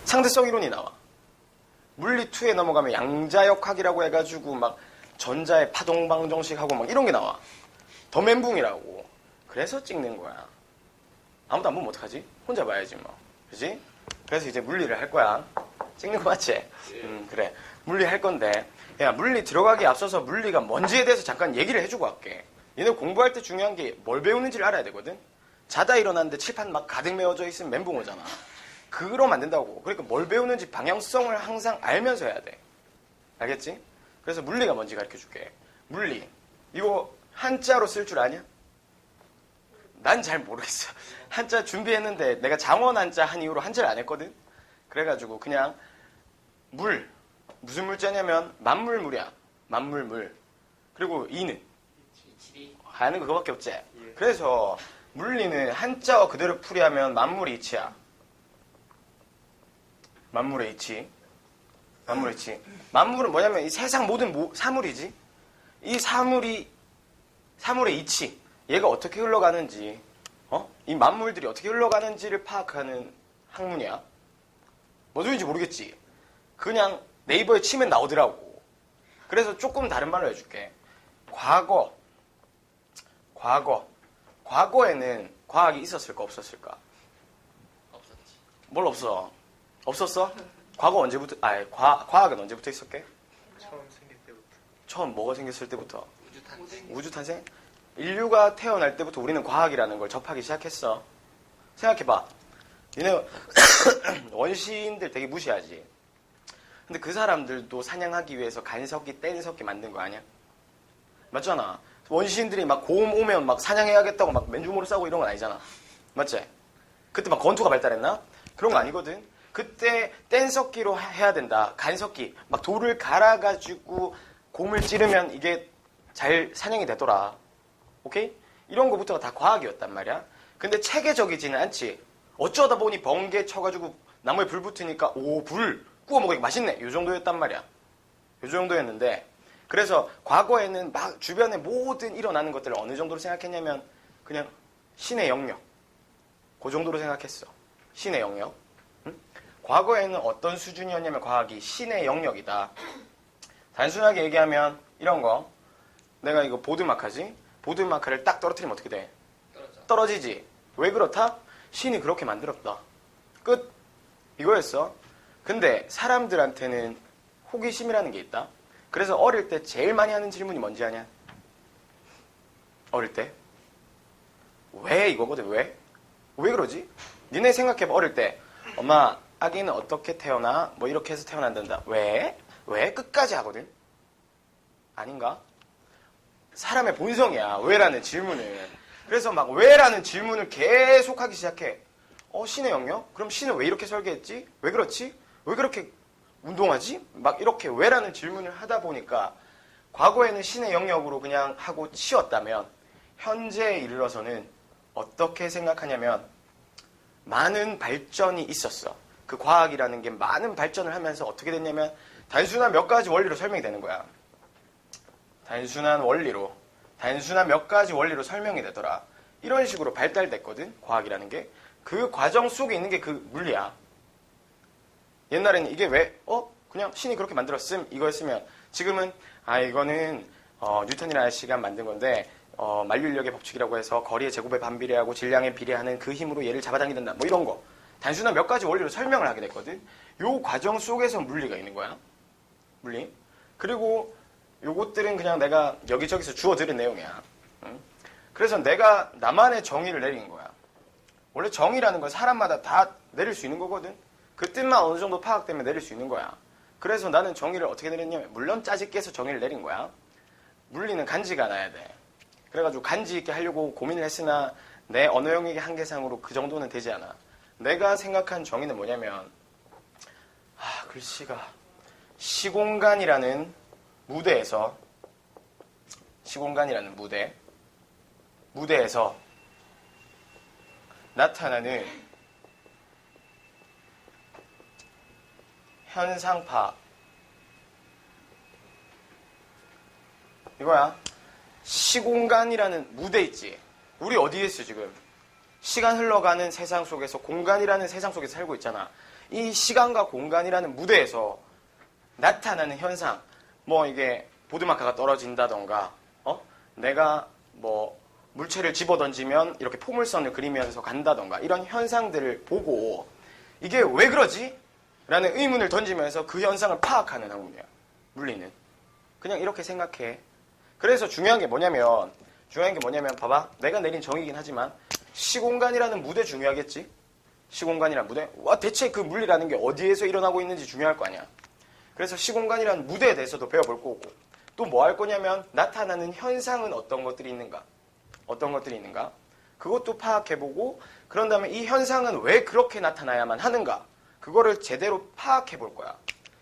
상대성 이론이 나와. 물리 2에 넘어가면 양자역학이라고 해가지고 막 전자의 파동방정식하고 막 이런 게 나와. 더 멘붕이라고. 그래서 찍는 거야. 아무도 안 보면 어떡하지? 혼자 봐야지 뭐. 그지? 그래서 이제 물리를 할 거야. 찍는 거 맞지? 그래. 물리 할 건데. 야, 물리 들어가기 앞서서 물리가 뭔지에 대해서 잠깐 얘기를 해주고 갈게. 얘네 공부할 때 중요한 게 뭘 배우는지를 알아야 되거든? 자다 일어났는데 칠판 막 가득 메워져 있으면 멘붕 오잖아. 그러면 안 된다고. 그러니까 뭘 배우는지 방향성을 항상 알면서 해야 돼. 알겠지? 그래서 물리가 뭔지 가르쳐 줄게. 물리. 이거 한자로 쓸 줄 아냐? 난 잘 모르겠어. 한자 준비했는데 내가 장원 한자 한 이후로 한자를 안 했거든? 그래가지고 그냥 물. 무슨 물자냐면 만물물이야. 만물물. 그리고 이는? 하는 거 그거밖에 없지? 그래서 물리는 한자어 그대로 풀이하면 만물의 이치야. 만물의 이치. 만물의 이치. 만물은 뭐냐면 이 세상 모든 사물이지. 이 사물의 이치. 얘가 어떻게 흘러가는지, 이 만물들이 어떻게 흘러가는지를 파악하는 학문이야. 뭔 소리인지 모르겠지? 그냥 네이버에 치면 나오더라고. 그래서 조금 다른 말로 해줄게. 과거에는 과학이 있었을까 없었을까? 없었지. 뭘 없어? 없었어? 과거 언제부터? 과학은 언제부터 있었게? 처음 생길 때부터. 처음 뭐가 생겼을 때부터? 우주 탄생. 우주 탄생? 인류가 태어날 때부터 우리는 과학이라는 걸 접하기 시작했어. 생각해봐. 얘네 원시인들 되게 무시하지. 근데 그 사람들도 사냥하기 위해서 간석기, 뗀석기 만든 거 아니야? 맞잖아. 원시인들이 막 고음 오면 막 사냥해야겠다고 막 맨주먹으로 싸고 이런 건 아니잖아. 맞지? 그때 막 권투가 발달했나? 그런 거 아니거든. 그때 뗀석기로 해야 된다. 간석기. 막 돌을 갈아가지고 곰을 찌르면 이게 잘 사냥이 되더라. 오케이? 이런 거부터가 다 과학이었단 말이야. 근데 체계적이지는 않지. 어쩌다 보니 번개 쳐가지고 나무에 불 붙으니까 불 구워 먹으니까 맛있네. 요 정도였단 말이야. 요 정도였는데 그래서 과거에는 막 주변에 모든 일어나는 것들을 어느 정도로 생각했냐면 그냥 신의 영역. 그 정도로 생각했어. 신의 영역. 응? 과거에는 어떤 수준이었냐면 과학이 신의 영역이다. 단순하게 얘기하면 이런 거. 내가 이거 보드마카지? 보드마카를 딱 떨어뜨리면 어떻게 돼? 떨어지지. 왜 그렇다? 신이 그렇게 만들었다. 끝. 이거였어. 근데 사람들한테는 호기심이라는 게 있다. 그래서 어릴 때 제일 많이 하는 질문이 뭔지 아냐? 어릴 때? 왜 이거거든, 왜? 왜 그러지? 니네 생각해봐, 어릴 때. 엄마, 아기는 어떻게 태어나? 뭐 이렇게 해서 태어난단다. 왜? 왜? 끝까지 하거든? 아닌가? 사람의 본성이야, 왜라는 질문을. 그래서 막 왜라는 질문을 계속 하기 시작해. 신의 영역? 그럼 신은 왜 이렇게 설계했지? 왜 그렇지? 왜 그렇게 운동하지? 막 이렇게 왜라는 질문을 하다 보니까 과거에는 신의 영역으로 그냥 하고 치웠다면 현재에 이르러서는 어떻게 생각하냐면 많은 발전이 있었어. 그 과학이라는 게 많은 발전을 하면서 어떻게 됐냐면 단순한 몇 가지 원리로 설명이 되는 거야. 단순한 몇 가지 원리로 설명이 되더라. 이런 식으로 발달됐거든, 과학이라는 게. 그 과정 속에 있는 게 그 물리야. 옛날에는 이게 왜, 그냥 신이 그렇게 만들었음, 이거였으면, 지금은, 이거는, 뉴턴이라는 아저씨가 만든 건데, 만류인력의 법칙이라고 해서 거리의 제곱에 반비례하고 질량에 비례하는 그 힘으로 얘를 잡아당긴다. 뭐 이런 거. 단순한 몇 가지 원리로 설명을 하게 됐거든. 요 과정 속에서 물리가 있는 거야. 물리. 그리고 요것들은 그냥 내가 여기저기서 주워 들은 내용이야. 응? 그래서 내가 나만의 정의를 내린 거야. 원래 정의라는 건 사람마다 다 내릴 수 있는 거거든. 그 뜻만 어느 정도 파악되면 내릴 수 있는 거야. 그래서 나는 정의를 어떻게 내렸냐면 물론 짜집게 해서 정의를 내린 거야. 물리는 간지가 나야 돼. 그래가지고 간지 있게 하려고 고민을 했으나 내 언어 영역의 한계상으로 그 정도는 되지 않아. 내가 생각한 정의는 뭐냐면 글씨가 시공간이라는 무대에서 나타나는 현상 파악. 이거야. 시공간이라는 무대 있지. 우리 어디에 있어 지금? 시간 흘러가는 세상 속에서 공간이라는 세상 속에서 살고 있잖아. 이 시간과 공간이라는 무대에서 나타나는 현상, 뭐 이게 보드마카가 떨어진다던가, 내가 뭐 물체를 집어던지면 이렇게 포물선을 그리면서 간다던가 이런 현상들을 보고 이게 왜 그러지? 라는 의문을 던지면서 그 현상을 파악하는 학문이야. 물리는. 그냥 이렇게 생각해. 그래서 중요한 게 뭐냐면 봐봐. 내가 내린 정의이긴 하지만 시공간이라는 무대 중요하겠지? 시공간이라는 무대? 와, 대체 그 물리라는 게 어디에서 일어나고 있는지 중요할 거 아니야. 그래서 시공간이라는 무대에 대해서도 배워볼 거고 또 뭐 할 거냐면 나타나는 현상은 어떤 것들이 있는가? 그것도 파악해보고 그런 다음에 이 현상은 왜 그렇게 나타나야만 하는가? 그거를 제대로 파악해볼 거야.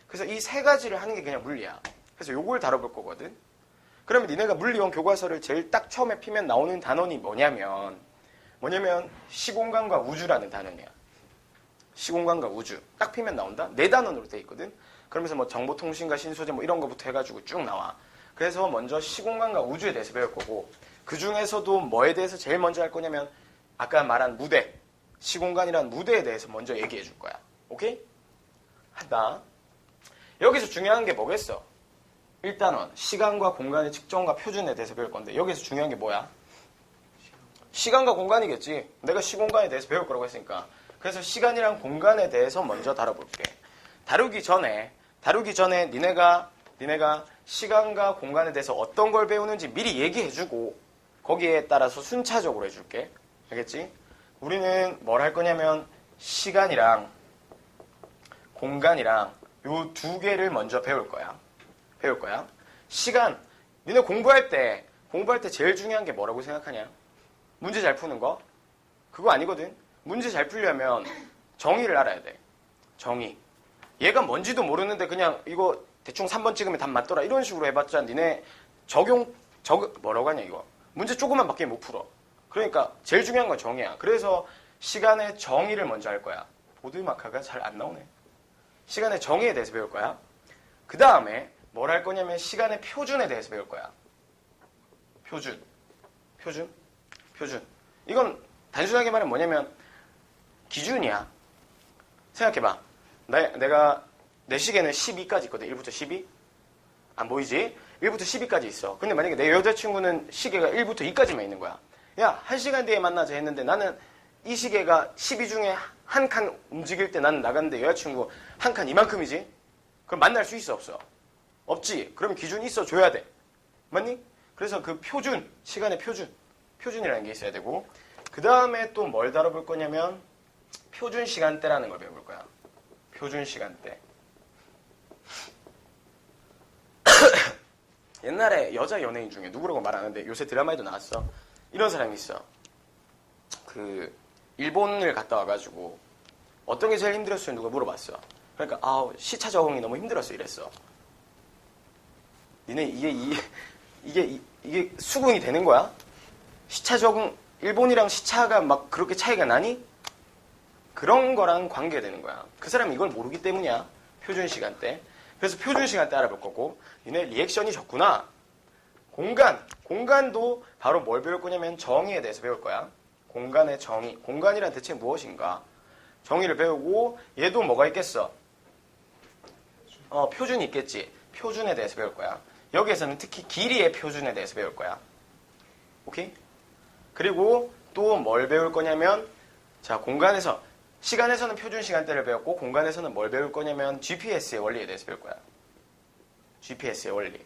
그래서 이 세 가지를 하는 게 그냥 물리야. 그래서 요걸 다뤄볼 거거든. 그러면 니네가 물리원 교과서를 제일 딱 처음에 피면 나오는 단원이 뭐냐면 시공간과 우주라는 단원이야. 시공간과 우주. 딱 피면 나온다? 네 단원으로 돼 있거든. 그러면서 뭐 정보통신과 신소재 뭐 이런 거부터 해가지고 쭉 나와. 그래서 먼저 시공간과 우주에 대해서 배울 거고 그 중에서도 뭐에 대해서 제일 먼저 할 거냐면 아까 말한 무대, 시공간이라는 무대에 대해서 먼저 얘기해 줄 거야. 오케이? 한다. 여기서 중요한 게 뭐겠어? 1단원, 시간과 공간의 측정과 표준에 대해서 배울 건데 여기서 중요한 게 뭐야? 시간과 공간이겠지. 내가 시공간에 대해서 배울 거라고 했으니까. 그래서 시간이랑 공간에 대해서 먼저 다뤄볼게. 다루기 전에 니네가 시간과 공간에 대해서 어떤 걸 배우는지 미리 얘기해주고 거기에 따라서 순차적으로 해줄게. 알겠지? 우리는 뭘 할 거냐면 시간이랑 공간이랑 요 두 개를 먼저 배울 거야. 시간. 니네 공부할 때 제일 중요한 게 뭐라고 생각하냐? 문제 잘 푸는 거? 그거 아니거든. 문제 잘 풀려면 정의를 알아야 돼. 정의. 얘가 뭔지도 모르는데 그냥 이거 대충 3번 찍으면 답 맞더라. 이런 식으로 해봤자 니네 뭐라고 하냐 이거. 문제 조금만 바뀌면 못 풀어. 그러니까 제일 중요한 건 정의야. 그래서 시간의 정의를 먼저 할 거야. 보드마카가 잘 안 나오네. 시간의 정의에 대해서 배울 거야. 그 다음에 뭘 할 거냐면 시간의 표준에 대해서 배울 거야. 표준. 이건 단순하게 말하면 뭐냐면 기준이야. 생각해봐. 내 시계는 12까지 있거든. 1부터 12. 안 보이지? 1부터 12까지 있어. 근데 만약에 내 여자친구는 시계가 1부터 2까지만 있는 거야. 야, 1시간 뒤에 만나자 했는데 나는 이 시계가 12 중에 한 칸 움직일 때 나는 나갔는데 여자친구 한 칸 이만큼이지? 그럼 만날 수 있어, 없어? 없지. 그러면 기준이 있어 줘야 돼. 맞니? 그래서 그 표준, 시간의 표준이라는 게 있어야 되고 그 다음에 또 뭘 다뤄볼 거냐면 표준 시간대라는 걸 배워볼 거야. 표준 시간대. 옛날에 여자 연예인 중에 누구라고 말 안 하는데 요새 드라마에도 나왔어. 이런 사람이 있어. 일본을 갔다 와가지고 어떤 게 제일 힘들었어요? 누가 물어봤어. 그러니까 시차 적응이 너무 힘들었어 이랬어. 니네 이게 수긍이 되는 거야? 시차 적응 일본이랑 시차가 막 그렇게 차이가 나니? 그런 거랑 관계되는 거야. 그 사람이 이걸 모르기 때문이야. 표준 시간대. 그래서 표준 시간대 알아볼 거고 니네 리액션이 적구나. 공간도 바로 뭘 배울 거냐면 정의에 대해서 배울 거야. 공간의 정의. 공간이란 대체 무엇인가? 정의를 배우고 얘도 뭐가 있겠어? 표준이 있겠지. 표준에 대해서 배울 거야. 여기에서는 특히 길이의 표준에 대해서 배울 거야. 오케이? 그리고 또 뭘 배울 거냐면 자, 시간에서는 표준 시간대를 배웠고 공간에서는 뭘 배울 거냐면 GPS의 원리에 대해서 배울 거야. GPS의 원리.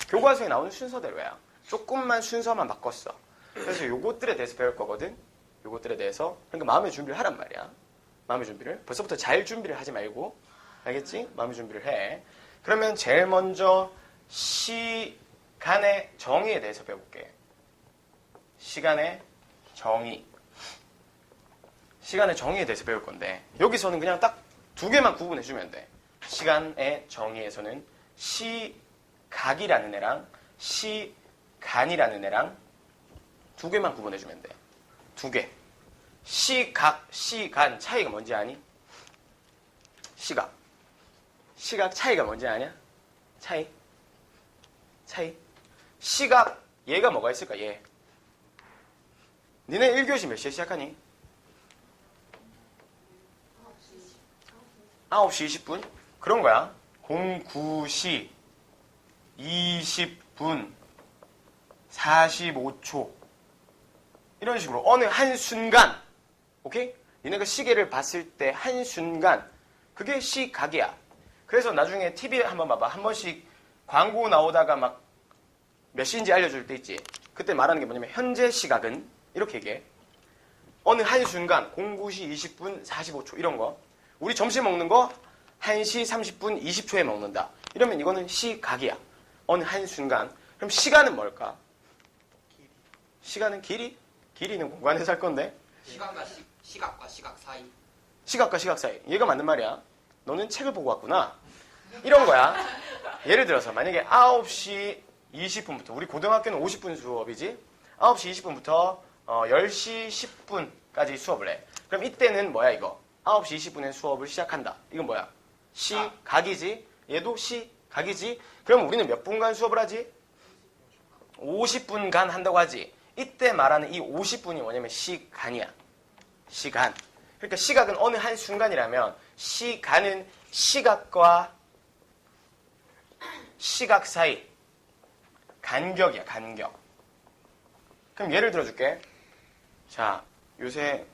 교과서에 나오는 순서대로야. 조금만 순서만 바꿨어. 그래서 요것들에 대해서 배울 거거든. 요것들에 대해서. 그러니까 마음의 준비를 하란 말이야. 마음의 준비를. 벌써부터 잘 준비를 하지 말고. 알겠지? 마음의 준비를 해. 그러면 제일 먼저 시간의 정의에 대해서 배울게. 시간의 정의. 시간의 정의에 대해서 배울 건데 여기서는 그냥 딱 두 개만 구분해주면 돼. 시간의 정의에서는 시각이라는 애랑 시간이라는 애랑 두 개만 구분해주면 돼. 두 개. 시간 차이가 뭔지 아니? 시각 차이가 뭔지 아냐? 차이. 시각 얘가 뭐가 있을까? 얘. 니네 1교시 몇 시에 시작하니? 9시 20분? 그런 거야. 09시 20분 45초. 이런 식으로 어느 한순간, 오케이? 니네가 시계를 봤을 때 한순간, 그게 시각이야. 그래서 나중에 TV에 한번 봐봐. 한 번씩 광고 나오다가 막 몇 시인지 알려줄 때 있지. 그때 말하는 게 뭐냐면 현재 시각은 이렇게 얘기해. 어느 한순간 09시 20분 45초 이런 거. 우리 점심 먹는 거 1시 30분 20초에 먹는다. 이러면 이거는 시각이야. 어느 한순간. 그럼 시간은 뭘까? 시간은 길이? 길이는 공간에서 할 건데. 시각과 시각 사이. 시각과 시각 사이. 얘가 맞는 말이야. 너는 책을 보고 왔구나. 이런 거야. 예를 들어서 만약에 9시 20분부터 우리 고등학교는 50분 수업이지. 9시 20분부터 10시 10분까지 수업을 해. 그럼 이때는 뭐야 이거? 9시 20분에 수업을 시작한다. 이건 뭐야? 시각이지. 얘도 시각이지. 그럼 우리는 몇 분간 수업을 하지? 50분간 한다고 하지. 이때 말하는 이 50분이 뭐냐면 시간이야. 시간. 그러니까 시각은 어느 한 순간이라면 시간은 시각과 시각 사이 간격이야. 간격. 그럼 예를 들어줄게. 자, 요새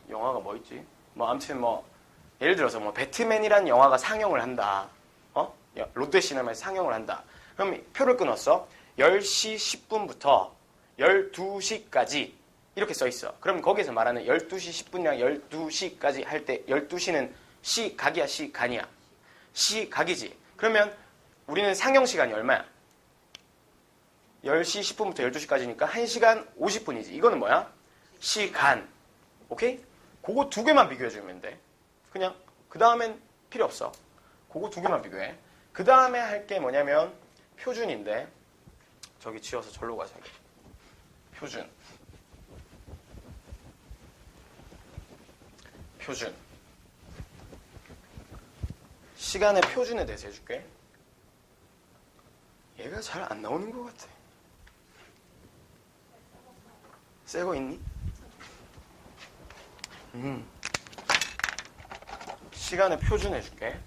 영화가 뭐 있지? 뭐 아무튼 뭐 예를 들어서 뭐 배트맨이라는 영화가 상영을 한다. 롯데시네마에서 상영을 한다. 그럼 표를 끊었어. 10시 10분부터 12시까지 이렇게 써 있어. 그럼 거기에서 말하는 12시 10분이랑 12시까지 할 때 12시는 시각이야, 시간이야? 시각이지. 그러면 우리는 상영 시간이 얼마야? 10시 10분부터 12시까지니까 1시간 50분이지. 이거는 뭐야? 시간. 오케이? 그거 두 개만 비교해주면 돼. 그냥 그 다음엔 필요 없어. 그거 두 개만 비교해. 그 다음에 할 게 뭐냐면 표준인데 저기 지워서 절로 가자. 표준. 표준. 시간의 표준에 대해서 해줄게. 얘가 잘 안 나오는 것 같아. 새 거 있니? 시간의 표준 해줄게.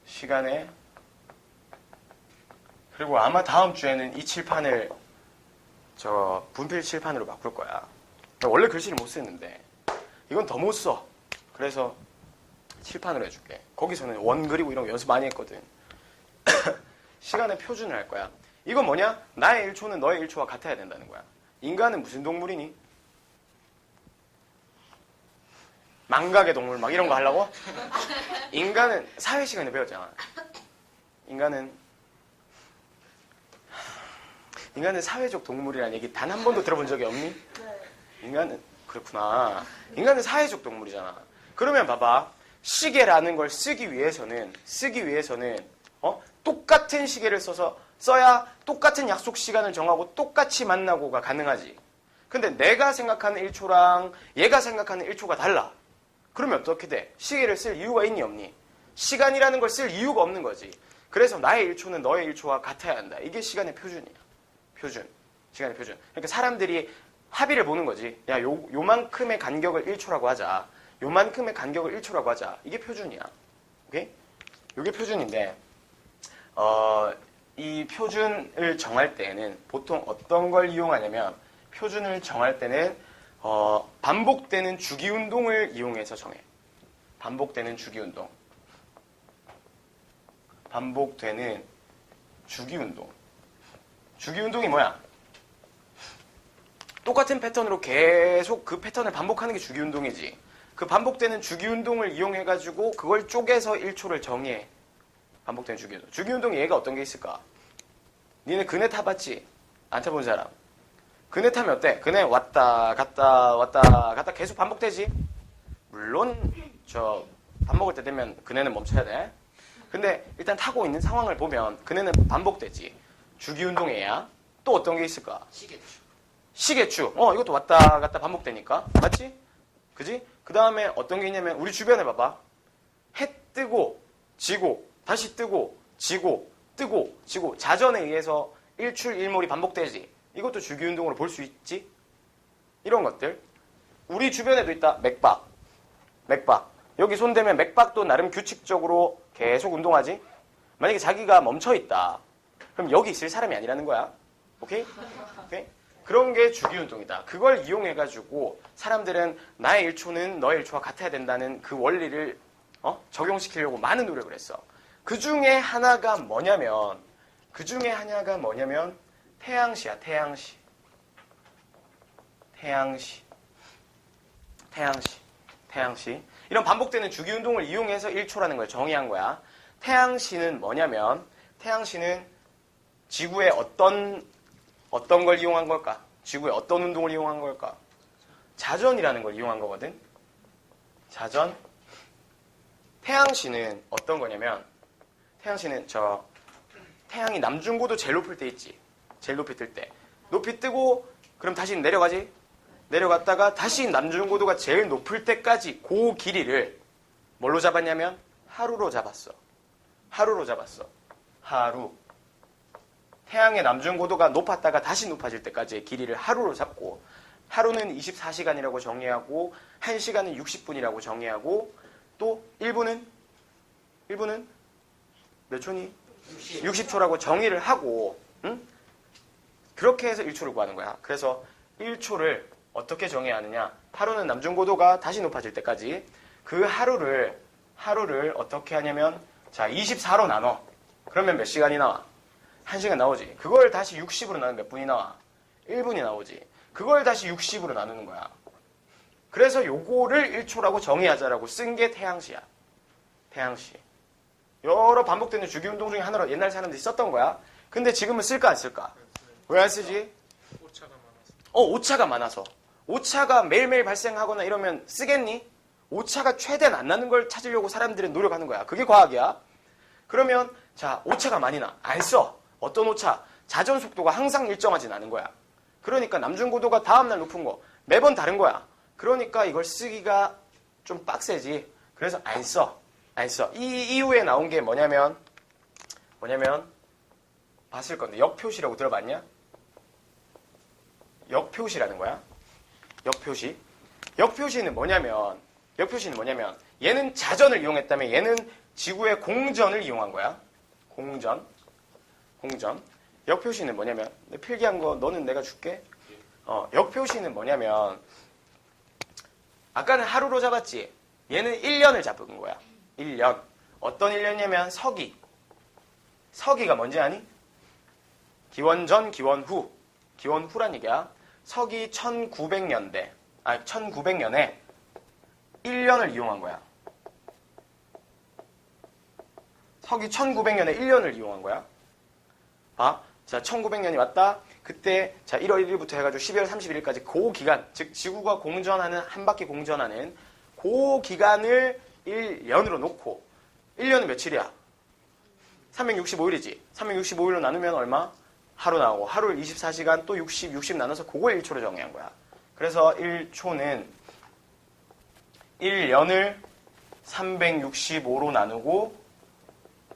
시간의 그리고 아마 다음 주에는 이 칠판을 저 분필 칠판으로 바꿀 거야. 원래 글씨를 못 쓰는데 이건 더 못 써. 그래서 칠판으로 해줄게. 거기서는 원 그리고 이런 거 연습 많이 했거든. 시간의 표준을 할 거야. 이건 뭐냐? 나의 1초는 너의 1초와 같아야 된다는 거야. 인간은 무슨 동물이니? 망각의 동물 막 이런 거 하려고? 인간은 사회 시간에 배웠잖아. 인간은 사회적 동물이라는 얘기 단 한 번도 들어본 적이 없니? 네. 인간은 그렇구나. 인간은 사회적 동물이잖아. 그러면 봐봐. 시계라는 걸 쓰기 위해서는 똑같은 시계를 써야 똑같은 약속 시간을 정하고 똑같이 만나고가 가능하지. 근데 내가 생각하는 1초랑 얘가 생각하는 1초가 달라. 그러면 어떻게 돼? 시계를 쓸 이유가 있니 없니? 시간이라는 걸 쓸 이유가 없는 거지. 그래서 나의 1초는 너의 1초와 같아야 한다. 이게 시간의 표준이야. 표준. 시간의 표준. 그러니까 사람들이 합의를 보는 거지. 야, 요만큼의 간격을 1초라고 하자. 요만큼의 간격을 1초라고 하자. 이게 표준이야. 오케이? 이게 표준인데 이 표준을 정할 때는 보통 어떤 걸 이용하냐면 표준을 정할 때는 반복되는 주기운동을 이용해서 정해. 반복되는 주기운동. 반복되는 주기운동. 주기운동이 뭐야? 똑같은 패턴으로 계속 그 패턴을 반복하는 게 주기운동이지. 그 반복되는 주기운동을 이용해가지고 그걸 쪼개서 1초를 정해. 반복되는 주기운동. 주기운동의 예가 어떤 게 있을까? 니네 그네 타봤지? 안 타본 사람. 그네 타면 어때? 그네 왔다 갔다 계속 반복되지? 물론 밥 먹을 때 되면 그네는 멈춰야 돼. 근데 일단 타고 있는 상황을 보면 그네는 반복되지. 주기운동의 예야. 또 어떤 게 있을까? 시계추. 이것도 왔다 갔다 반복되니까. 맞지? 그지? 그 다음에 어떤 게 있냐면 우리 주변에 봐봐. 해 뜨고 지고 다시 뜨고 지고 뜨고 지고 자전에 의해서 일출일몰이 반복되지. 이것도 주기운동으로 볼 수 있지? 이런 것들. 우리 주변에도 있다. 맥박. 여기 손대면 맥박도 나름 규칙적으로 계속 운동하지? 만약에 자기가 멈춰있다. 그럼 여기 있을 사람이 아니라는 거야. 오케이? 오케이? 그런 게 주기운동이다. 그걸 이용해가지고 사람들은 나의 1초는 너의 1초와 같아야 된다는 그 원리를 적용시키려고 많은 노력을 했어. 그 중에 하나가 뭐냐면 태양시야, 태양시. 이런 반복되는 주기운동을 이용해서 1초라는 걸 정의한 거야. 태양시는 뭐냐면 태양시는 지구의 어떤 걸 이용한 걸까? 지구의 어떤 운동을 이용한 걸까? 자전이라는 걸 이용한 거거든. 자전. 태양시는 어떤 거냐면 태양시는 태양이 남중고도 제일 높을 때 있지. 제일 높이 뜰 때. 높이 뜨고 그럼 다시 내려가지. 내려갔다가 다시 남중고도가 제일 높을 때까지 그 길이를 뭘로 잡았냐면 하루로 잡았어. 하루. 태양의 남중고도가 높았다가 다시 높아질 때까지의 길이를 하루로 잡고 하루는 24시간이라고 정의하고 1시간은 60분이라고 정의하고 또 1분은 몇 초니? 60초라고 정의를 하고 그렇게 해서 1초를 구하는 거야. 그래서 1초를 어떻게 정해야 하느냐? 하루는 남중고도가 다시 높아질 때까지 그 하루를 어떻게 하냐면 24로 나눠. 그러면 몇 시간이 나와? 1시간 나오지. 그걸 다시 60으로 나누면 몇 분이 나와? 1분이 나오지. 그걸 다시 60으로 나누는 거야. 그래서 요거를 1초라고 정의하자라고 쓴 게 태양시야. 태양시. 여러 반복되는 주기운동 중에 하나로 옛날 사람들이 썼던 거야. 근데 지금은 쓸까 안 쓸까? 왜 안 쓰지? 오차가 많아서. 오차가 매일매일 발생하거나 이러면 쓰겠니? 오차가 최대한 안 나는 걸 찾으려고 사람들은 노력하는 거야. 그게 과학이야. 그러면 오차가 많이 나. 안 써. 어떤 오차? 자전 속도가 항상 일정하진 않은 거야. 그러니까 남중고도가 다음날 높은 거 매번 다른 거야. 그러니까 이걸 쓰기가 좀 빡세지. 그래서 안 써. 이 이후에 나온 게 뭐냐면 봤을 건데 역표시라고 들어봤냐? 역표시라는 거야. 역표시는 뭐냐면 얘는 자전을 이용했다면 얘는 지구의 공전을 이용한 거야. 공전. 역표시는 뭐냐면 내 필기한 거 너는 내가 줄게. 역표시는 뭐냐면 아까는 하루로 잡았지. 얘는 1년을 잡은 거야. 1년. 어떤 1년이냐면 서기. 서기가 뭔지 아니? 기원전, 기원후. 기원후란 얘기야. 서기 1900년대. 1900년에 1년을 이용한 거야. 서기 1900년에 1년을 이용한 거야. 봐. 1900년이 왔다. 그때 1월 1일부터 해가지고 12월 31일까지 그 기간, 즉 지구가 공전하는 한 바퀴 공전하는 그 기간을 1년으로 놓고 1년은 며칠이야? 365일이지. 365일로 나누면 얼마? 하루 나오고 하루를 24시간 또 60 나눠서 그걸 1초로 정의한 거야. 그래서 1초는 1년을 365로 나누고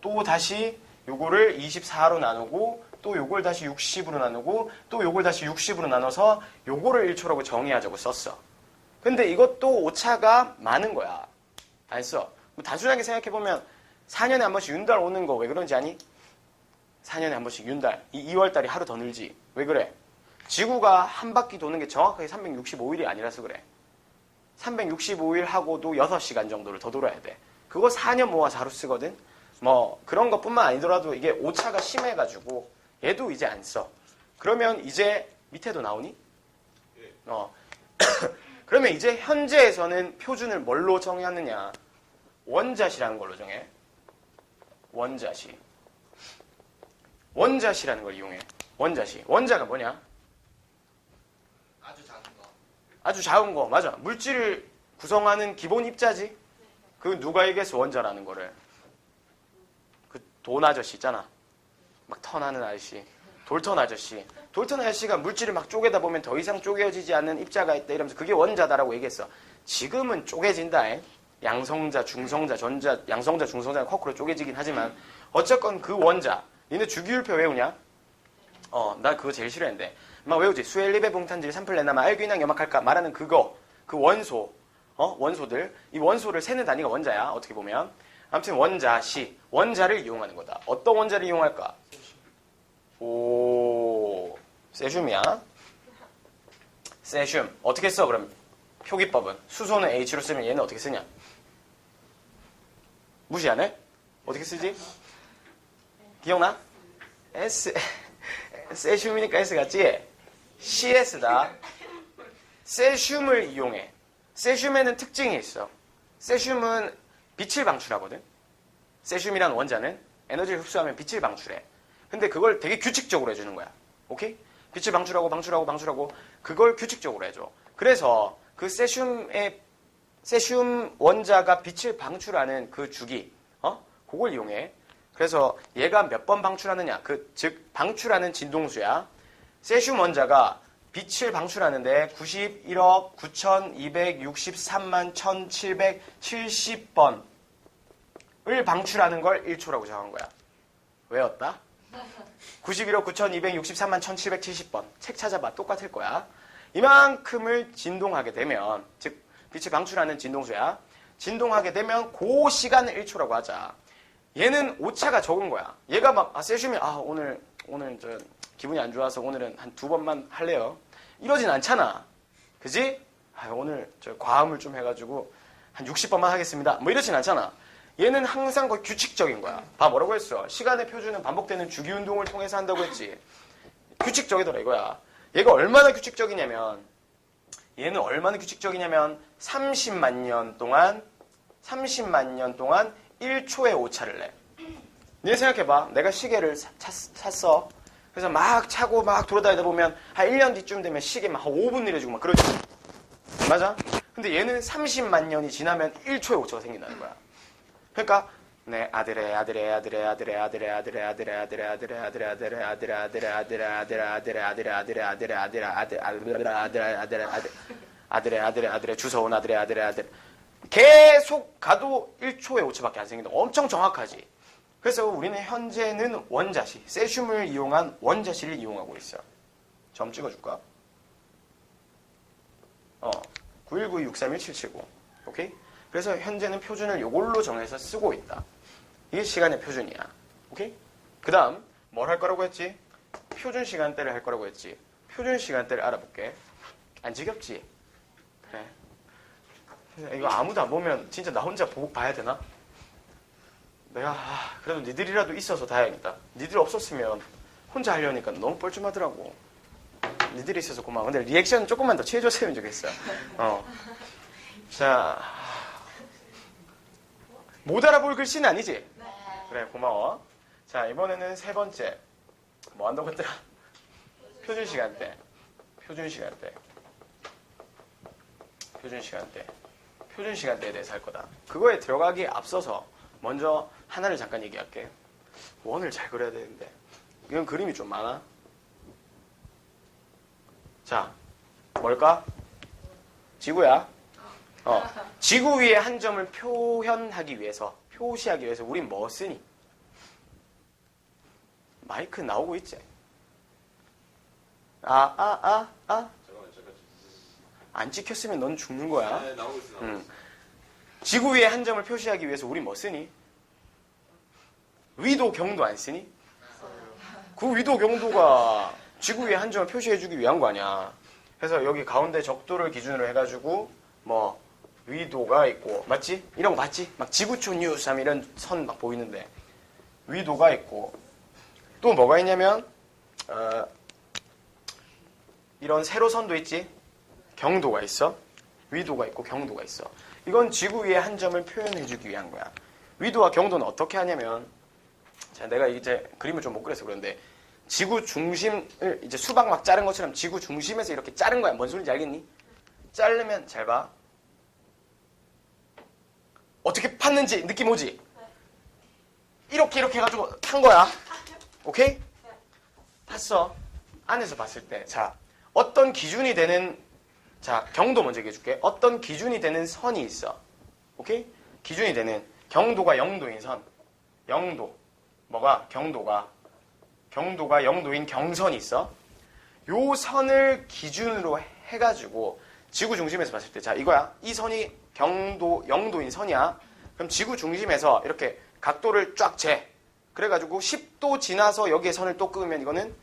또 다시 요거를 24로 나누고 또 요걸 다시 60으로 나누고 또 요걸 다시 60으로 나눠서 요거를 1초라고 정의하자고 썼어. 근데 이것도 오차가 많은 거야. 안 써. 단순하게 생각해보면 4년에 한 번씩 윤달 오는 거 왜 그런지 아니? 4년에 한 번씩 윤달. 2월달이 하루 더 늘지. 왜 그래? 지구가 한 바퀴 도는 게 정확하게 365일이 아니라서 그래. 365일 하고도 6시간 정도를 더 돌아야 돼. 그거 4년 모아서 하루 쓰거든? 그런 것뿐만 아니더라도 이게 오차가 심해가지고 얘도 이제 안 써. 그러면 이제 밑에도 나오니? 그러면 이제 현재에서는 표준을 뭘로 정의하느냐? 원자시라는 걸로 정해. 원자시라는 걸 이용해. 원자시. 원자가 뭐냐? 아주 작은 거. 아주 작은 거. 맞아. 물질을 구성하는 기본 입자지? 그 누가 얘기했어? 원자라는 거를. 그 돈 아저씨 있잖아. 막 턴하는 아저씨. 돌턴 아저씨. 돌턴 아저씨가 물질을 막 쪼개다 보면 더 이상 쪼개지지 않는 입자가 있다 이러면서 그게 원자다라고 얘기했어. 지금은 쪼개진다. 양성자, 중성자, 전자, 양성자, 중성자는 거꾸로 쪼개지긴 하지만 어쨌건 그 원자. 니네 주기율표 외우냐? 나 그거 제일 싫어했는데. 막 외우지. 수엘리베 봉탄질 산플레나마 알귀낭 염화칼까 말하는 그거. 그 원소. 원소들. 이 원소를 세는 단위가 원자야. 어떻게 보면. 아무튼 원자, 시. 원자를 이용하는 거다. 어떤 원자를 이용할까? 오, 세슘이야. 세슘. 어떻게 써, 그럼? 표기법은. 수소는 H로 쓰면 얘는 어떻게 쓰냐? 무시 안 해? 어떻게 쓰지? 기억나? S, 세슘이니까 S 같지? CS다. 세슘을 이용해. 세슘에는 특징이 있어. 세슘은 빛을 방출하거든. 세슘이라는 원자는 에너지를 흡수하면 빛을 방출해. 근데 그걸 되게 규칙적으로 해주는 거야. 오케이? 빛을 방출하고 그걸 규칙적으로 해줘. 그래서 그 세슘 원자가 빛을 방출하는 그 주기, 그걸 이용해. 그래서 얘가 몇 번 방출하느냐, 즉 방출하는 진동수야. 세슘 원자가 빛을 방출하는데 91억 9,263만 1,770번을 방출하는 걸 1초라고 정한 거야. 외웠다? 91억 9,263만 1,770번. 책 찾아봐. 똑같을 거야. 이만큼을 진동하게 되면, 즉 빛을 방출하는 진동수야. 진동하게 되면 그 시간을 1초라고 하자. 얘는 오차가 적은 거야. 얘가 막 세슘이 오늘 저 기분이 안 좋아서 오늘은 한 2번만 할래요. 이러진 않잖아. 그지? 오늘 저 과음을 좀 해가지고 한 60번만 하겠습니다. 뭐 이러진 않잖아. 얘는 항상 거의 규칙적인 거야. 봐, 뭐라고 했어? 시간의 표준은 반복되는 주기 운동을 통해서 한다고 했지. 규칙적이더라 이거야. 얘가 얼마나 규칙적이냐면 30만 년 동안 1초의 오차를 내. 네 생각해봐. 내가 시계를 샀어. 그래서 막 차고 막 돌아다니다 보면 한 1년 뒤쯤 되면 시계 막 한 5분 느려지고 막 그러지. 맞아? 근데 얘는 30만 년이 지나면 1초의 오차가 생긴다는 거야. 그러니까 내 아들의 주워온 아들의 계속 가도 1초의 오차밖에 안 생긴다. 엄청 정확하지. 그래서 우리는 현재는 원자시, 세슘을 이용한 원자시를 이용하고 있어. 점 찍어줄까? 919-631-779. 오케이? 그래서 현재는 표준을 이걸로 정해서 쓰고 있다. 이게 시간의 표준이야. 오케이? 그 다음 뭘 할 거라고 했지? 표준 시간대를 할 거라고 했지. 표준 시간대를 알아볼게. 안 지겹지? 그래. 이거 아무도 안 보면 진짜 나 혼자 봐야 되나? 내가 그래도 니들이라도 있어서 다행이다. 니들 없었으면 혼자 하려니까 너무 뻘쭘하더라고. 니들이 있어서 고마워. 근데 리액션 조금만 더 취해줬으면 좋겠어. 자, 못 알아볼 글씨는 아니지? 네. 그래, 고마워. 자, 이번에는 세 번째. 뭐 한다고 했더라? 표준 시간대. 표준 시간대에 대해서 할 거다. 그거에 들어가기에 앞서서 먼저 하나를 잠깐 얘기할게. 원을 잘 그려야 되는데 이건 그림이 좀 많아. 자, 뭘까? 지구야. 지구 위의 한 점을 표시하기 위해서 우린 뭐 쓰니? 마이크 나오고 있지? 안 찍혔으면 넌 죽는 거야. 네, 나오고 있어. 지구 위의 한 점을 표시하기 위해서 우린 뭐 쓰니? 위도, 경도 안 쓰니? 그 위도, 경도가 지구 위의 한 점을 표시해주기 위한 거 아니야. 그래서 여기 가운데 적도를 기준으로 해가지고 뭐 위도가 있고, 맞지? 이런 거 맞지? 막 지구촌 뉴스 하면 이런 선 막 보이는데 위도가 있고, 또 뭐가 있냐면 이런 세로선도 있지? 경도가 있어. 위도가 있고 경도가 있어. 이건 지구 위의 한 점을 표현해주기 위한 거야. 위도와 경도는 어떻게 하냐면, 자, 내가 이제 그림을 좀 못 그려서 그런데 지구 중심을 이제 수박 막 자른 것처럼 지구 중심에서 이렇게 자른 거야. 뭔 소리인지 알겠니? 자르면 잘 봐. 어떻게 팠는지 느낌 오지? 이렇게 해가지고 탄 거야. 오케이? 팠어. 안에서 봤을 때, 자, 어떤 기준이 되는, 자, 경도 먼저 얘기해줄게. 어떤 기준이 되는 선이 있어. 오케이? 기준이 되는 경도가 0도인 선. 0도. 뭐가? 경도가 0도인 경선이 있어. 요 선을 기준으로 해가지고 지구 중심에서 봤을 때, 자, 이거야. 이 선이 경도, 영도인 선이야. 그럼 지구 중심에서 이렇게 각도를 쫙 재. 그래가지고 10도 지나서 여기에 선을 또 끄면 이거는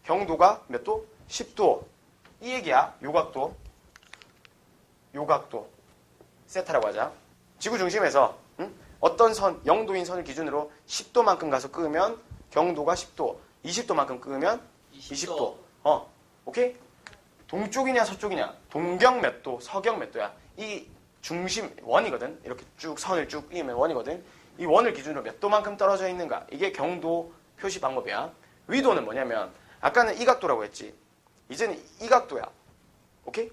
경도가 몇 도? 10도. 이 얘기야. 요 각도. 요 각도. 세타라고 하자. 지구 중심에서, 응? 어떤 선, 영도인 선을 기준으로 10도만큼 가서 끄면 경도가 10도. 20도만큼 끄면 20도. 오케이? 동쪽이냐 서쪽이냐, 동경 몇 도, 서경 몇 도야. 이 중심 원이거든. 이렇게 쭉 선을 쭉 그리면 원이거든. 이 원을 기준으로 몇 도만큼 떨어져 있는가. 이게 경도 표시 방법이야. 위도는 뭐냐면 아까는 이 각도라고 했지. 이제는 이 각도야. 오케이?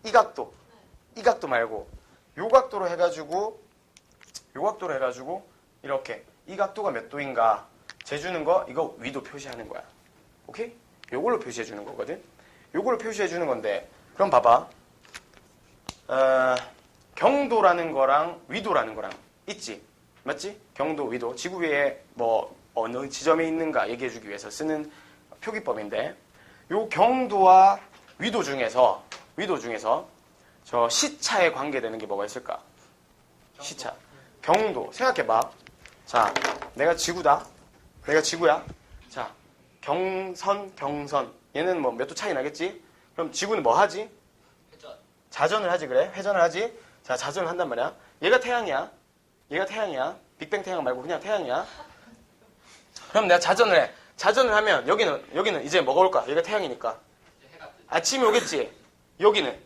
이 각도. 이 각도 말고 요 각도로 해가지고 이렇게 이 각도가 몇 도인가 재주는 거 이거 위도 표시하는 거야. 오케이? 요걸로 표시해 주는 거거든. 요걸로 표시해 주는 건데 그럼 봐봐. 경도라는 거랑 위도라는 거랑 있지. 맞지? 경도, 위도. 지구 위에 뭐 어느 지점에 있는가 얘기해 주기 위해서 쓰는 표기법인데 요 경도와 위도 중에서 저 시차에 관계되는 게 뭐가 있을까? 시차. 경도. 생각해 봐. 자, 내가 지구다. 내가 지구야. 자, 경선. 얘는 뭐 몇 도 차이 나겠지? 그럼 지구는 뭐 하지? 회전. 자전을 하지, 그래? 회전을 하지? 자, 자전을 한단 말이야. 얘가 태양이야. 빅뱅 태양 말고 그냥 태양이야. 그럼 내가 자전을 해. 자전을 하면 여기는 이제 뭐가 올까? 얘가 태양이니까. 이제 해가 뜨. 아침이 오겠지? 여기는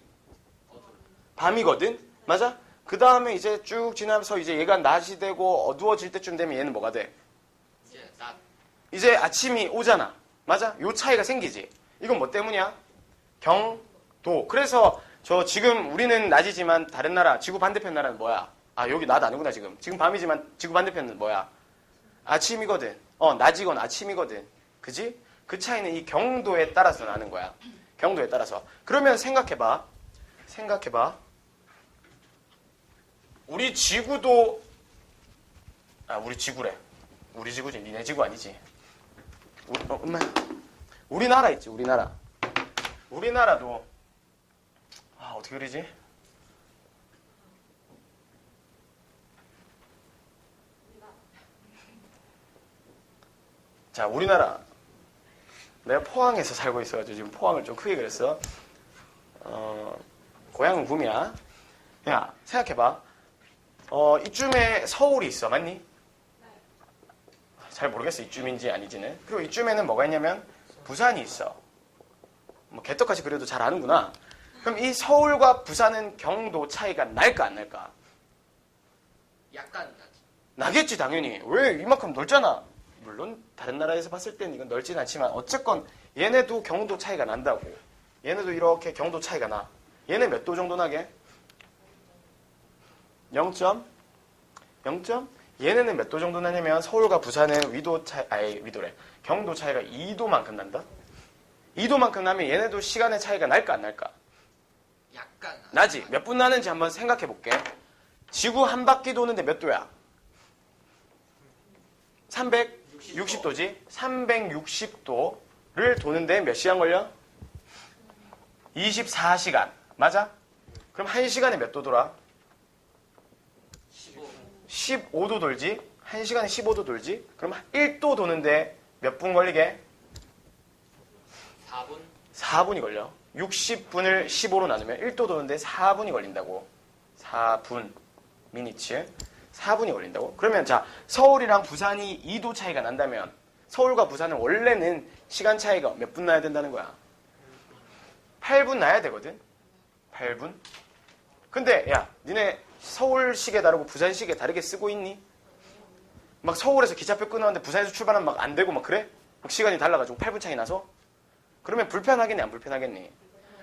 어두워. 밤이거든? 맞아? 그 다음에 이제 쭉 지나면서 이제 얘가 낮이 되고 어두워질 때쯤 되면 얘는 뭐가 돼? 이제 낮. 이제 아침이 오잖아. 맞아? 요 차이가 생기지. 이건 뭐 때문이야? 경도. 그래서 저 지금 우리는 낮이지만 다른 나라, 지구 반대편 나라는 뭐야? 아, 여기 낮 아니구나, 지금. 지금 밤이지만 지구 반대편은 뭐야? 아침이거든. 낮이건 아침이거든. 그지? 그 차이는 이 경도에 따라서 나는 거야. 경도에 따라서. 그러면 생각해봐. 우리 지구도, 우리 지구래. 우리 지구지. 니네 지구 아니지. 엄마. 우리나라 있지, 우리나라. 우리나라도, 어떻게 그리지? 자, 우리나라. 내가 포항에서 살고 있어가지고 지금 포항을 좀 크게 그렸어. 고향은 구미야. 야, 생각해봐. 이쯤에 서울이 있어, 맞니? 잘 모르겠어, 이쯤인지 아니지는. 그리고 이쯤에는 뭐가 있냐면 부산이 있어. 뭐 개떡같이 그려도 잘 아는구나. 그럼 이 서울과 부산은 경도 차이가 날까 안 날까? 약간 낮. 나겠지, 당연히. 왜? 이만큼 넓잖아. 물론 다른 나라에서 봤을 때는 이건 넓진 않지만 어쨌건 얘네도 경도 차이가 난다고. 얘네도 이렇게 경도 차이가 나. 얘네 몇 도 정도 나게? 0점? 얘네는 몇 도 정도 나냐면 서울과 부산은 위도래. 경도 차이가 2도만큼 난다. 2도만큼 나면 얘네도 시간의 차이가 날까 안 날까? 약간 나지. 몇 분 나는지 한번 생각해 볼게. 지구 한 바퀴 도는데 몇 도야? 360도지? 360도를 도는데 몇 시간 걸려? 24시간. 맞아? 그럼 1시간에 몇 도 돌아? 15도 돌지? 1시간에 15도 돌지? 그럼 1도 도는데 몇 분 걸리게? 4분. 4분이 걸려. 60분을 15로 나누면 1도 도는데 4분이 걸린다고. 4분. 미니츠. 4분이 걸린다고? 그러면 자, 서울이랑 부산이 2도 차이가 난다면 서울과 부산은 원래는 시간 차이가 몇 분 나야 된다는 거야? 8분 나야 되거든? 8분? 근데 야, 니네 서울 시계 다르고 부산 시계 다르게 쓰고 있니? 막 서울에서 기차표 끊었는데 부산에서 출발하면 막 안 되고 막 그래? 막 시간이 달라가지고 8분 차이 나서? 그러면 불편하겠니? 안 불편하겠니?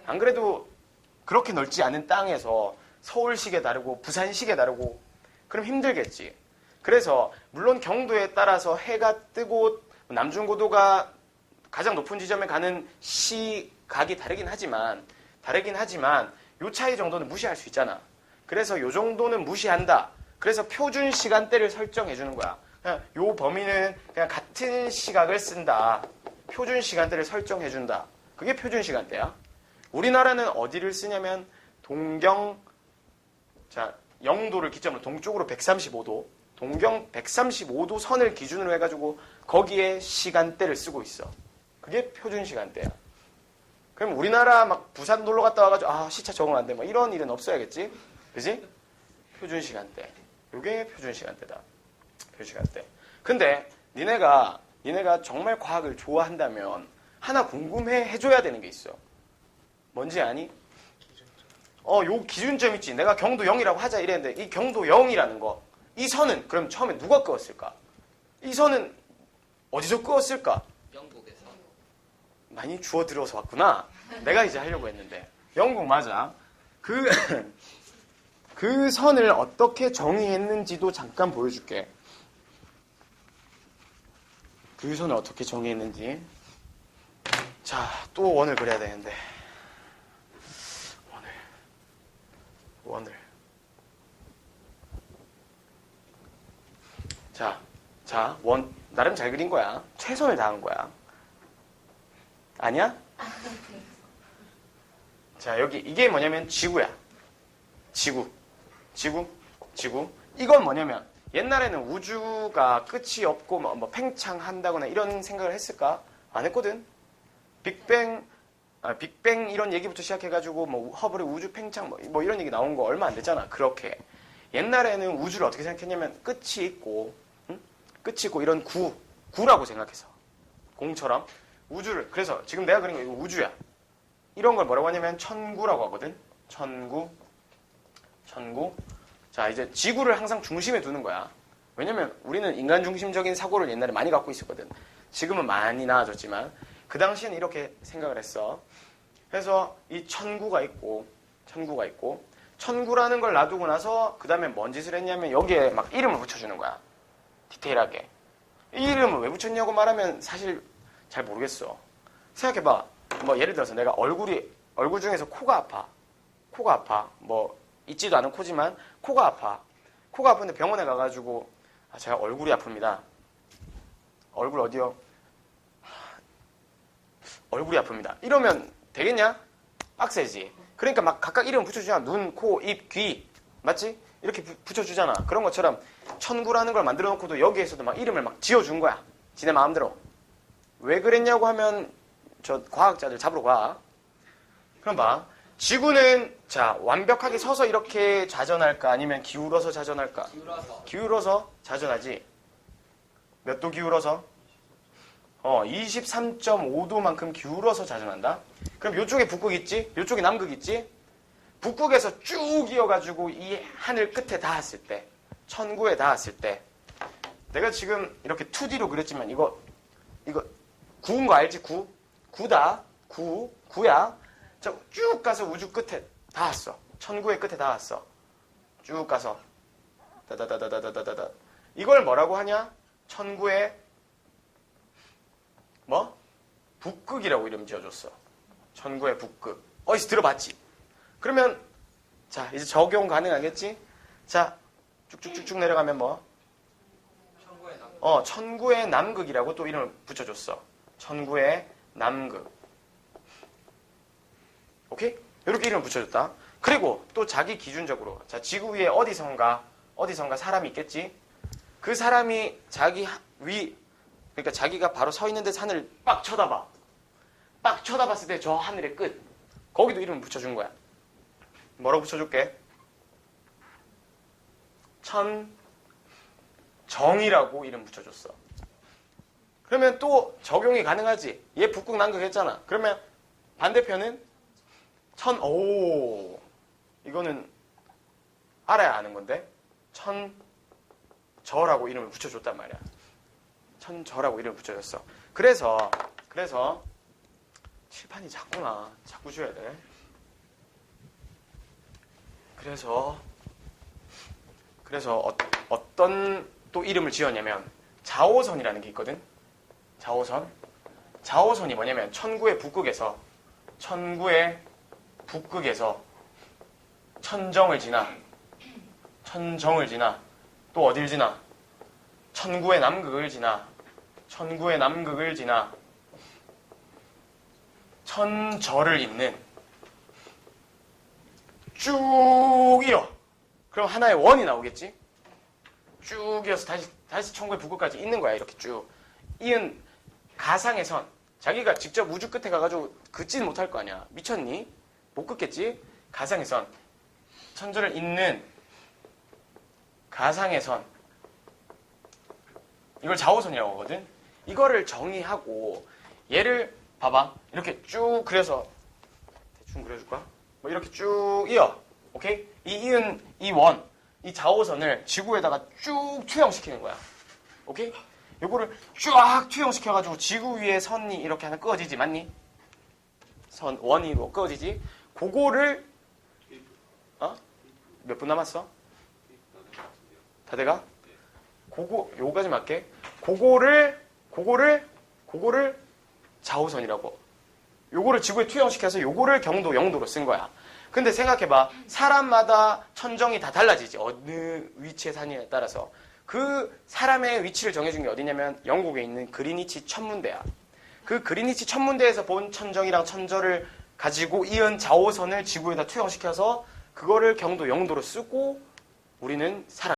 안 그래도 그렇게 넓지 않은 땅에서 서울 시계 다르고 부산 시계 다르고 그럼 힘들겠지. 그래서 물론 경도에 따라서 해가 뜨고 남중고도가 가장 높은 지점에 가는 시각이 다르긴 하지만 요 차이 정도는 무시할 수 있잖아. 그래서 요 정도는 무시한다. 그래서 표준 시간대를 설정해 주는 거야. 그냥 요 범위는 그냥 같은 시각을 쓴다. 표준 시간대를 설정해 준다. 그게 표준 시간대야. 우리나라는 어디를 쓰냐면 동경, 자, 영도를 기점으로 동쪽으로 135도, 동경 135도 선을 기준으로 해가지고 거기에 시간대를 쓰고 있어. 그게 표준 시간대야. 그럼 우리나라 막 부산 놀러 갔다 와가지고 아 시차 적응 안 돼. 뭐 이런 일은 없어야겠지? 그지? 표준 시간대. 이게 표준 시간대다. 표준 시간대. 근데 니네가 정말 과학을 좋아한다면 하나 궁금해 해줘야 되는 게 있어. 뭔지 아니? 요 기준점 있지. 내가 경도 0이라고 하자 이랬는데 이 경도 0이라는 거, 이 선은 그럼 처음에 누가 그었을까? 이 선은 어디서 그었을까? 영국에서. 많이 주워 들어서 왔구나. 내가 이제 하려고 했는데. 영국 맞아. 그 선을 어떻게 정의했는지도 잠깐 보여줄게. 그 선을 어떻게 정의했는지. 자, 또 원을 그려야 되는데. 원을. 자, 원. 나름 잘 그린 거야. 최선을 다한 거야. 아니야? 자, 여기, 이게 뭐냐면 지구야. 지구. 이건 뭐냐면, 옛날에는 우주가 끝이 없고, 뭐 팽창한다거나 이런 생각을 했을까? 안 했거든? 빅뱅 이런 얘기부터 시작해가지고, 뭐, 허블의 우주 팽창, 뭐 이런 얘기 나온 거 얼마 안 됐잖아. 그렇게. 옛날에는 우주를 어떻게 생각했냐면, 끝이 있고, 이런 구라고 생각해서. 공처럼. 우주를, 그래서 지금 내가 그린 거 이거 우주야. 이런 걸 뭐라고 하냐면 천구라고 하거든. 천구. 자, 이제 지구를 항상 중심에 두는 거야. 왜냐면 우리는 인간 중심적인 사고를 옛날에 많이 갖고 있었거든. 지금은 많이 나아졌지만 그 당시에는 이렇게 생각을 했어. 그래서 이 천구가 있고 천구라는 걸 놔두고 나서 그 다음에 뭔 짓을 했냐면 여기에 막 이름을 붙여주는 거야. 디테일하게. 이 이름을 왜 붙였냐고 말하면 사실 잘 모르겠어. 생각해봐. 뭐 예를 들어서 내가 얼굴 중에서 코가 아파. 뭐 있지도 않은 코지만 코가 아파. 코가 아픈데 병원에 가가지고 제가 얼굴이 아픕니다. 얼굴 어디요? 얼굴이 아픕니다. 이러면 되겠냐? 빡세지. 그러니까 막 각각 이름 붙여주잖아. 눈, 코, 입, 귀. 맞지? 이렇게 붙여주잖아. 그런 것처럼 천구라는 걸 만들어 놓고도 여기에서도 막 이름을 막 지어준 거야. 지네 마음대로. 왜 그랬냐고 하면 저 과학자들 잡으러 가. 그럼 봐. 지구는 자 완벽하게 서서 이렇게 자전할까 아니면 기울어서 자전할까? 기울어서 자전하지. 몇 도 기울어서? 23.5도만큼 기울어서 자전한다. 그럼 이쪽에 북극 있지? 이쪽에 남극 있지? 북극에서 쭉 이어가지고 이 하늘 끝에 닿았을 때, 천구에 닿았을 때, 내가 지금 이렇게 2D로 그렸지만 이거 구인 거 알지? 구다. 구야. 자, 쭉 가서 우주 끝에 닿았어. 천구의 끝에 닿았어. 쭉 가서 다다다다다다다다. 이걸 뭐라고 하냐? 천구의 뭐? 북극이라고 이름 지어줬어. 천구의 북극. 어디서 들어봤지? 그러면 자 이제 적용 가능하겠지? 자 쭉쭉쭉쭉 내려가면 뭐? 천구의 남극이라고 또 이름을 붙여줬어. 천구의 남극. 오케이? 이렇게 이름을 붙여줬다. 그리고 또 자기 기준적으로 자 지구 위에 어디선가 사람이 있겠지? 그 사람이 자기 그러니까 자기가 바로 서 있는 데 하늘을 빡 쳐다봐. 빡 쳐다봤을 때 저 하늘의 끝. 거기도 이름을 붙여준 거야. 뭐라고 붙여줄게? 천정이라고 이름 붙여줬어. 그러면 또 적용이 가능하지. 얘 북극 남극 했잖아. 그러면 반대편은 이거는 알아야 아는 건데 천저라고 이름을 붙여줬단 말이야. 천저라고 이름을 붙여줬어. 그래서 칠판이 작구나. 자꾸 줘야 돼. 그래서 어떤 또 이름을 지었냐면 자오선이라는 게 있거든. 자오선이 뭐냐면 천구의 북극에서 천정을 지나 또 어딜 지나 천구의 남극을 지나 천저를 잇는 쭉 이어. 그럼 하나의 원이 나오겠지? 쭉 이어서 다시 천국의 북극까지 있는 거야. 이렇게 쭉. 이은 가상의 선. 자기가 직접 우주 끝에 가가지고 긋지는 못할 거 아니야. 미쳤니? 못 긋겠지? 가상의 선. 천절을 잇는 가상의 선. 이걸 좌우선이라고 하거든? 이거를 정의하고 얘를 봐봐. 이렇게 쭉 그려서 대충 그려줄까? 뭐 이렇게 쭉 이어. 오케이? 이 이은, 이 원, 이 좌우선을 지구에다가 쭉 투영시키는 거야. 오케이? 요거를 쫙 투영시켜가지고 지구 위에 선이 이렇게 하나 그어지지, 맞니? 선, 원이로 그어지지? 그거를, 몇 분 남았어? 다 돼가? 요거까지 맞게. 그거를 좌우선이라고. 요거를 지구에 투영시켜서 요거를 경도 0도로 쓴 거야. 근데 생각해봐. 사람마다 천정이 다 달라지지. 어느 위치에 사느냐에 따라서. 그 사람의 위치를 정해준 게 어디냐면 영국에 있는 그리니치 천문대야. 그 그리니치 천문대에서 본 천정이랑 천절을 가지고 이은 좌우선을 지구에다 투영시켜서 그거를 경도 0도로 쓰고 우리는 살아.